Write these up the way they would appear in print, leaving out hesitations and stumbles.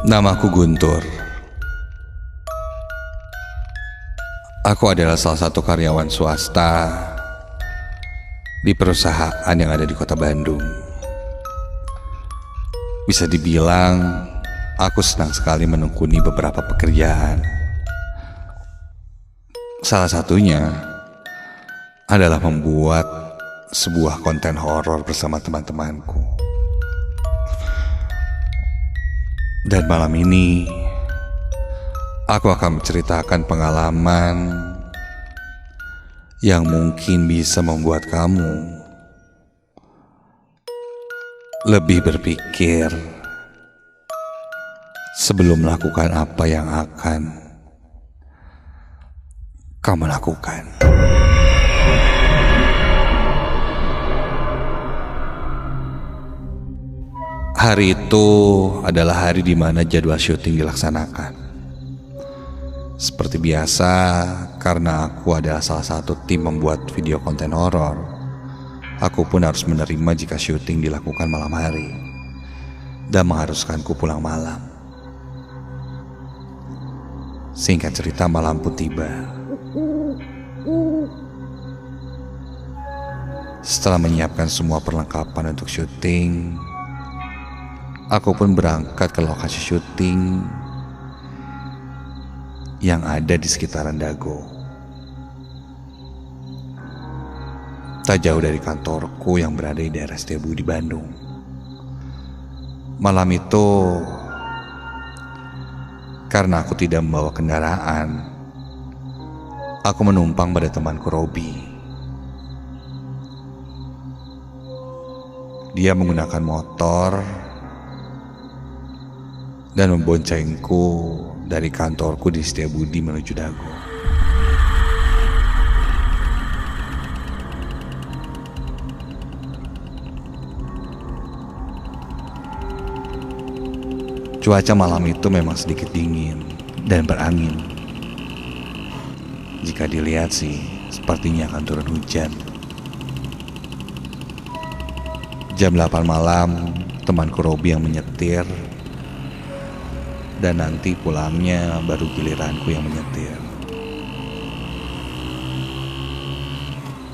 Namaku Guntur. Aku adalah salah satu karyawan swasta di perusahaan yang ada di kota Bandung. Bisa dibilang aku senang sekali menekuni beberapa pekerjaan. Salah satunya adalah membuat sebuah konten horor bersama teman-temanku. Dan malam ini aku akan menceritakan pengalaman yang mungkin bisa membuat kamu lebih berpikir sebelum melakukan apa yang akan kamu lakukan. Hari itu adalah hari di mana jadwal syuting dilaksanakan. Seperti biasa, karena aku adalah salah satu tim membuat video konten horor, aku pun harus menerima jika syuting dilakukan malam hari dan mengharuskanku pulang malam. Singkat cerita, malam pun tiba. Setelah menyiapkan semua perlengkapan untuk syuting, aku pun berangkat ke lokasi syuting yang ada di sekitaran Dago. Tak jauh dari kantorku yang berada di daerah Setiabudi, Bandung. Malam itu, karena aku tidak membawa kendaraan, aku menumpang pada temanku Robi. Dia menggunakan motor dan memboncengku dari kantorku di Setiabudi menuju Dago. Cuaca malam itu memang sedikit dingin dan berangin. Jika dilihat sih, sepertinya akan turun hujan. Jam 8 malam, temanku Robi yang menyetir, dan nanti pulangnya baru giliranku yang menyetir.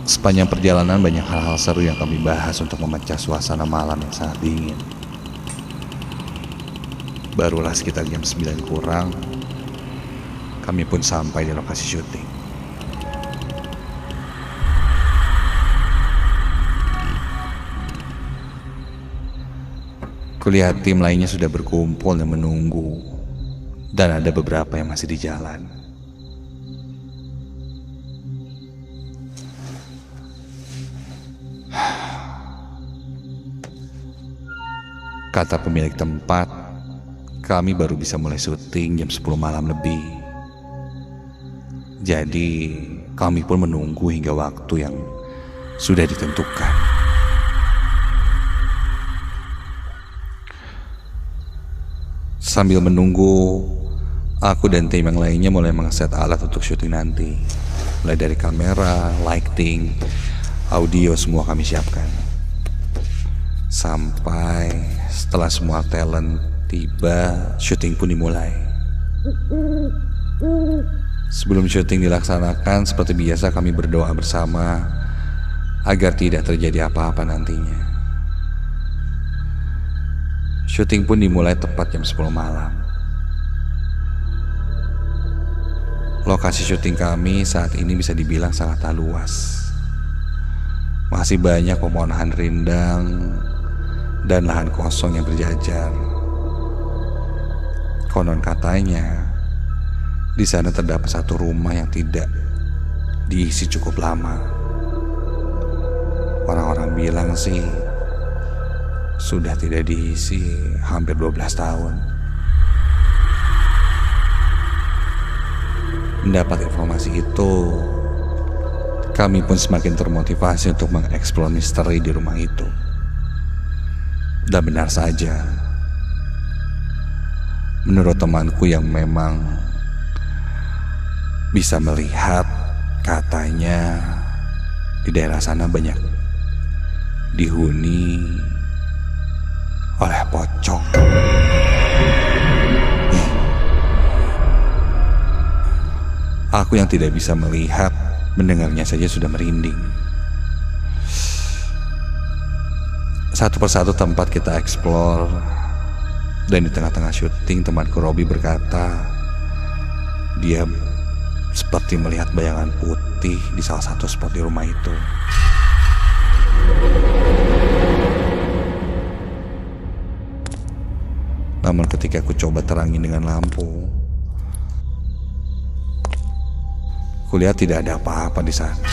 Sepanjang perjalanan banyak hal-hal seru yang kami bahas untuk memecah suasana malam yang sangat dingin. Barulah sekitar jam 9 kurang, kami pun sampai di lokasi syuting. Kulihat tim lainnya sudah berkumpul dan menunggu, dan ada beberapa yang masih di jalan. Kata pemilik tempat, kami baru bisa mulai syuting jam 10 malam lebih. Jadi kami pun menunggu hingga waktu yang sudah ditentukan. Sambil menunggu, aku dan tim yang lainnya mulai mengeset alat untuk syuting nanti. Mulai dari kamera, lighting, audio, semua kami siapkan. Sampai setelah semua talent tiba, syuting pun dimulai. Sebelum syuting dilaksanakan, seperti biasa kami berdoa bersama agar tidak terjadi apa-apa nantinya. Syuting pun dimulai tepat jam 10 malam. Lokasi syuting kami saat ini bisa dibilang sangatlah luas. Masih banyak pepohonan rindang dan lahan kosong yang berjajar. Konon katanya, di sana terdapat satu rumah yang tidak diisi cukup lama. Orang-orang bilang sih sudah tidak diisi hampir 12 tahun. Mendapat informasi itu, kami pun semakin termotivasi untuk mengeksplor misteri di rumah itu. Dan benar saja, menurut temanku yang memang bisa melihat, katanya di daerah sana banyak dihuni oleh pocong. Aku yang tidak bisa melihat, mendengarnya saja sudah merinding. Satu persatu tempat kita explore, dan di tengah-tengah syuting temanku Robi berkata, dia seperti melihat bayangan putih di salah satu spot di rumah itu. Namun ketika aku coba terangi dengan lampu, kulihat tidak ada apa-apa di sana.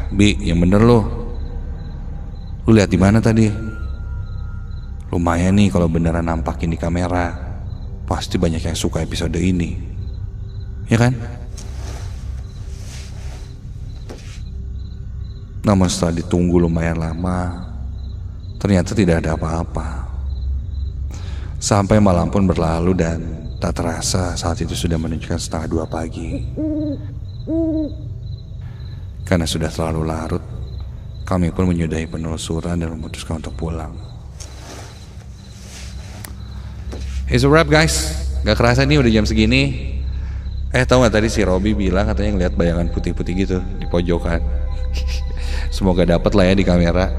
Bi, yang bener lo. Lu lihat di mana tadi? Lumayan nih kalau beneran nampakin di kamera. Pasti banyak yang suka episode ini. Ya kan? Namun setelah ditunggu lumayan lama, ternyata tidak ada apa-apa. Sampai malam pun berlalu dan tak terasa saat itu sudah menunjukkan 1:30 pagi. Karena sudah terlalu larut, kami pun menyudahi penelusuran dan memutuskan untuk pulang. It's a wrap guys. Gak kerasa nih udah jam segini. Tahu gak tadi si Robi bilang katanya ngeliat bayangan putih-putih gitu di pojokan. Semoga dapat lah ya di kamera.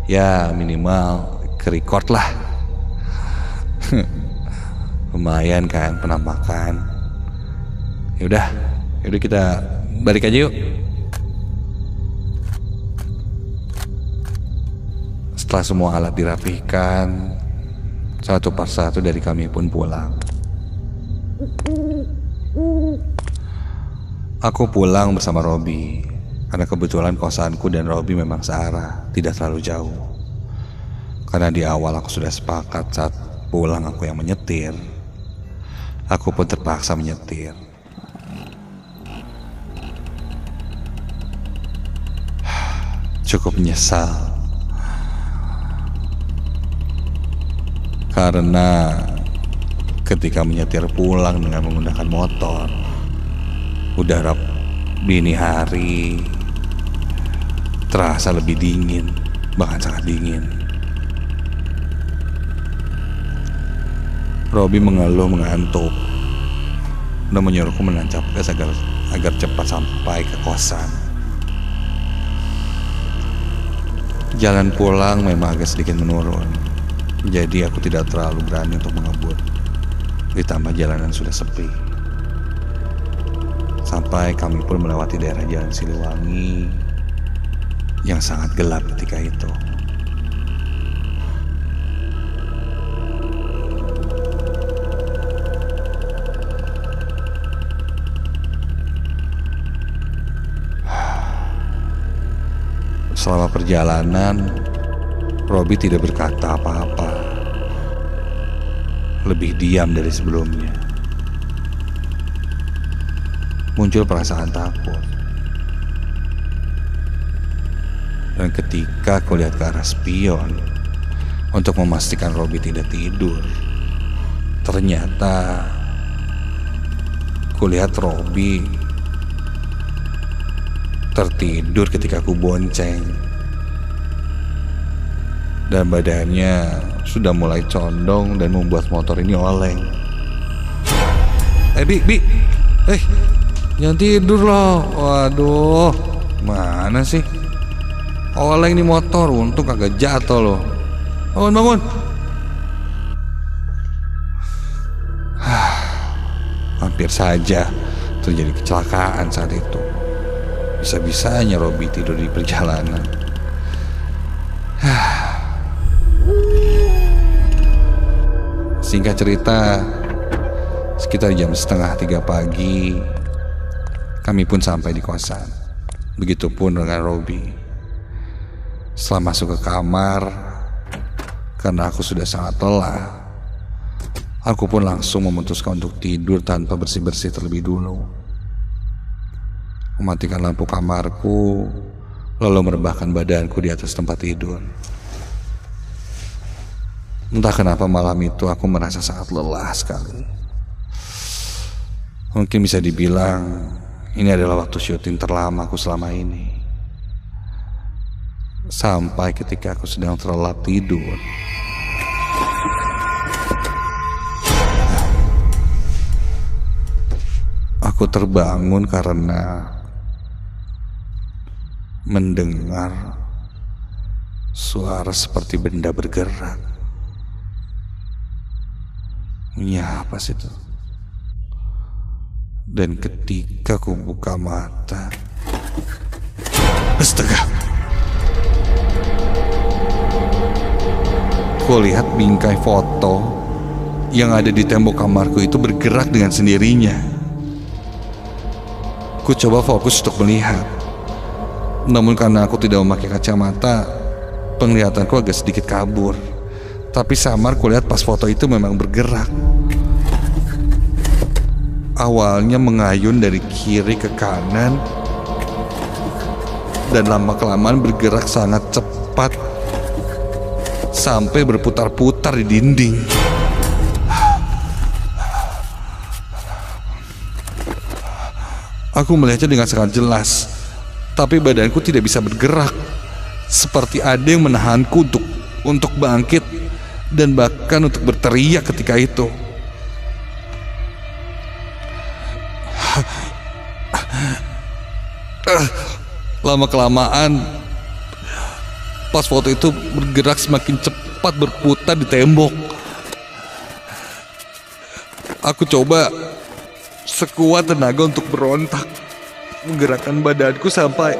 Ya minimal ke-record lah. Lumayan kan penampakan. Yaudah kita balik aja yuk. Setelah semua alat dirapihkan, satu persatu dari kami pun pulang. Aku pulang bersama Robi, karena kebetulan kosanku dan Robi memang searah, tidak terlalu jauh. Karena di awal aku sudah sepakat saat pulang aku yang menyetir, aku pun terpaksa menyetir. Cukup menyesal. Karena ketika menyetir pulang dengan menggunakan motor, udara dini hari terasa lebih dingin, bahkan sangat dingin. Robi mengeluh mengantuk dan menyuruhku menancap gas agar cepat sampai ke kosan. Jalan pulang memang agak sedikit menurun, jadi aku tidak terlalu berani untuk mengebut. Ditambah jalanan sudah sepi. Sampai kami pun melewati daerah Jalan Siliwangi yang sangat gelap ketika itu. Selama perjalanan, Robi tidak berkata apa-apa. Lebih diam dari sebelumnya. Muncul perasaan takut. Dan ketika aku lihat ke arah spion untuk memastikan Robi tidak tidur, ternyata kulihat Robi tertidur ketika aku bonceng. Dan badannya sudah mulai condong dan membuat motor ini oleng. Bi, jangan tidur loh. Waduh, mana sih? Oleng nih motor, untung kagak jatuh loh. Bangun. Hampir saja terjadi kecelakaan saat itu. Bisa-bisanya Robi tidur di perjalanan. Singkat cerita, sekitar jam 2:30 pagi, kami pun sampai di kosan. Begitupun dengan Robi. Setelah masuk ke kamar, karena aku sudah sangat lelah, aku pun langsung memutuskan untuk tidur tanpa bersih-bersih terlebih dulu. Mematikan lampu kamarku, lalu merebahkan badanku di atas tempat tidur. Entah kenapa malam itu aku merasa sangat lelah sekali. Mungkin bisa dibilang ini adalah waktu syuting terlama aku selama ini. Sampai ketika aku sedang terlelap tidur, Aku terbangun karena mendengar suara seperti benda bergerak. Ya, apa sih itu? Dan ketika aku buka mata, astaga, aku lihat bingkai foto yang ada di tembok kamarku itu bergerak dengan sendirinya. Aku coba fokus untuk melihat, namun karena aku tidak memakai kacamata, penglihatanku agak sedikit kabur. Tapi samar kulihat pas foto itu memang bergerak. Awalnya mengayun dari kiri ke kanan, dan lama-kelamaan bergerak sangat cepat sampai berputar-putar di dinding. Aku melihatnya dengan sangat jelas, tapi badanku tidak bisa bergerak. Seperti ada yang menahanku untuk bangkit dan bahkan untuk berteriak ketika itu. Lama-kelamaan pas foto itu bergerak semakin cepat berputar di tembok. Aku coba sekuat tenaga untuk berontak, menggerakkan badanku sampai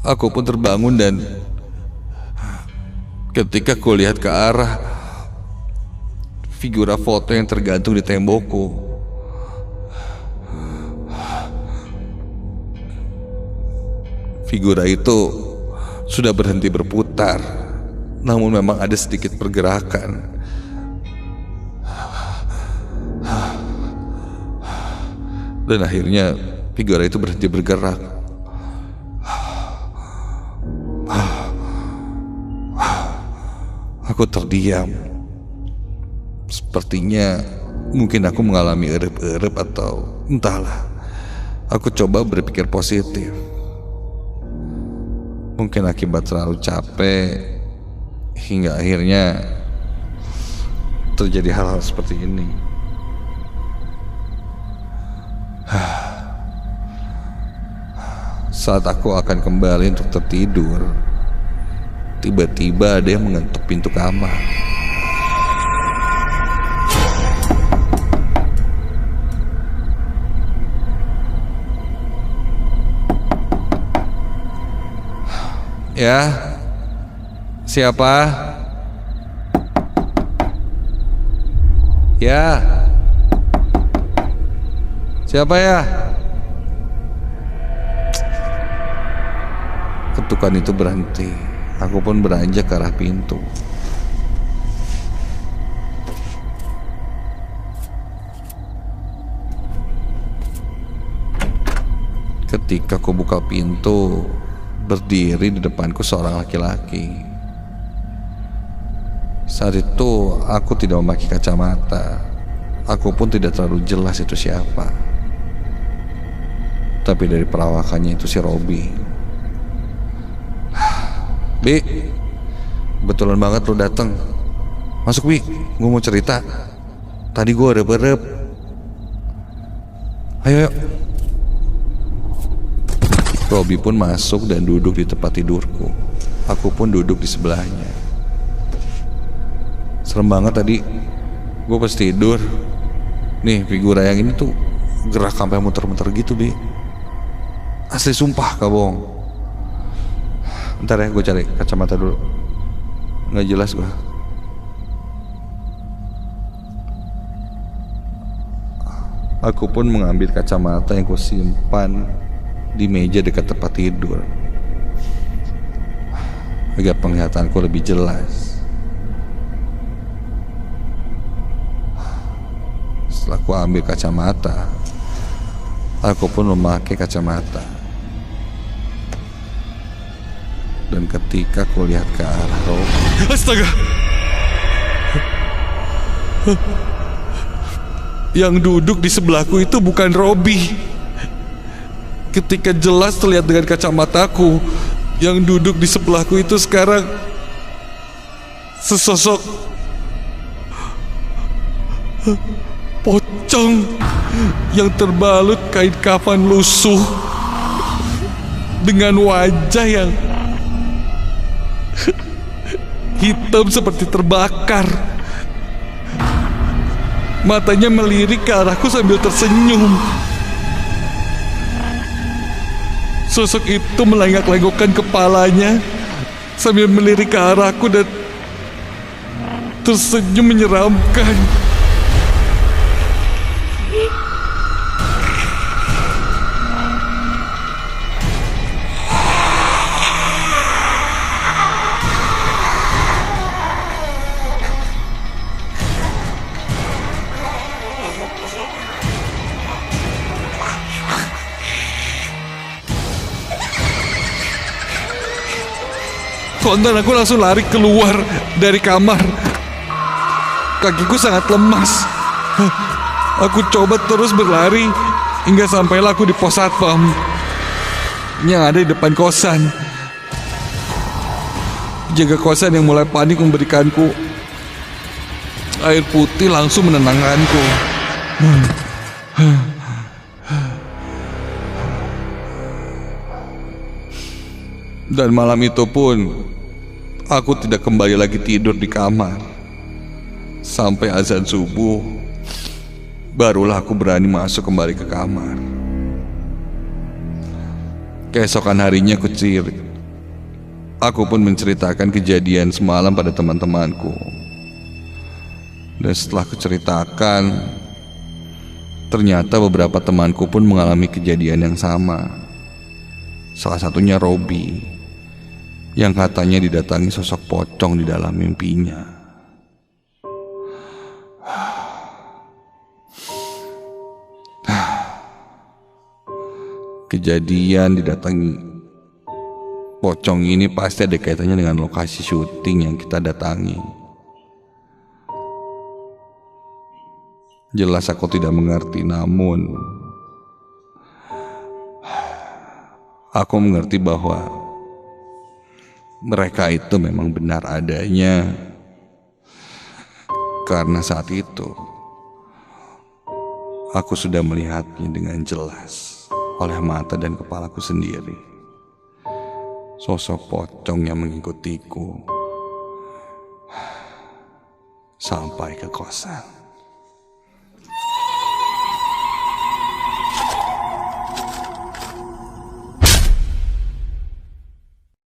aku pun terbangun, dan ketika ku lihat ke arah figura foto yang tergantung di tembokku, figura itu sudah berhenti berputar, namun memang ada sedikit pergerakan. Dan akhirnya figura itu berhenti bergerak. Aku terdiam. Sepertinya mungkin aku mengalami erep-erep atau entahlah. Aku coba berpikir positif. Mungkin akibat terlalu capek hingga akhirnya terjadi hal-hal seperti ini. Saat aku akan kembali untuk tertidur, tiba-tiba ada yang mengetuk pintu kamar. Ya, siapa? Ya, siapa ya? Ketukan itu berhenti. Aku pun beranjak ke arah pintu. Ketika aku buka pintu, berdiri di depanku seorang laki-laki. Saat itu aku tidak memakai kacamata. Aku pun tidak terlalu jelas itu siapa. Tapi dari perawakannya itu si Robi. Bi, kebetulan banget lo dateng. Masuk Bi, gue mau cerita. Tadi gue erep-erep. Ayo. Robi pun masuk dan duduk di tempat tidurku. Aku pun duduk di sebelahnya. Serem banget tadi. Gue pas tidur, nih figura yang ini tuh gerak sampai muter-muter gitu Bi. Asli sumpah gak bohong. Bentar ya, gue cari kacamata dulu. Nggak jelas gue. Aku pun mengambil kacamata yang ku simpan di meja dekat tempat tidur agar penglihatanku lebih jelas. Setelah ku ambil kacamata, aku pun memakai kacamata. Dan ketika ku lihat ke arah Robi, astaga, yang duduk di sebelahku itu bukan Robi. Ketika jelas terlihat dengan kacamataku, yang duduk di sebelahku itu sekarang sesosok pocong yang terbalut kain kafan lusuh dengan wajah yang hitam seperti terbakar. Matanya melirik ke arahku sambil tersenyum. Sosok itu melenggak-lenggokkan kepalanya sambil melirik ke arahku dan tersenyum menyeramkan. Spontan aku langsung lari keluar dari kamar. Kakiku sangat lemas. Aku coba terus berlari hingga sampailah aku di pos satpam yang ada di depan kosan. Penjaga kosan yang mulai panik memberikanku air putih langsung menenangkanku. Dan malam itu pun aku tidak kembali lagi tidur di kamar. Sampai azan subuh, barulah aku berani masuk kembali ke kamar. Keesokan harinya aku pun menceritakan kejadian semalam pada teman-temanku. Dan setelah aku ceritakan, ternyata beberapa temanku pun mengalami kejadian yang sama. Salah satunya Robi, yang katanya didatangi sosok pocong di dalam mimpinya. Kejadian didatangi pocong ini pasti ada kaitannya dengan lokasi syuting yang kita datangi. Jelas aku tidak mengerti, namun aku mengerti bahwa mereka itu memang benar adanya. Karena saat itu aku sudah melihatnya dengan jelas oleh mata dan kepalaku sendiri. Sosok pocong yang mengikutiku sampai ke kosan.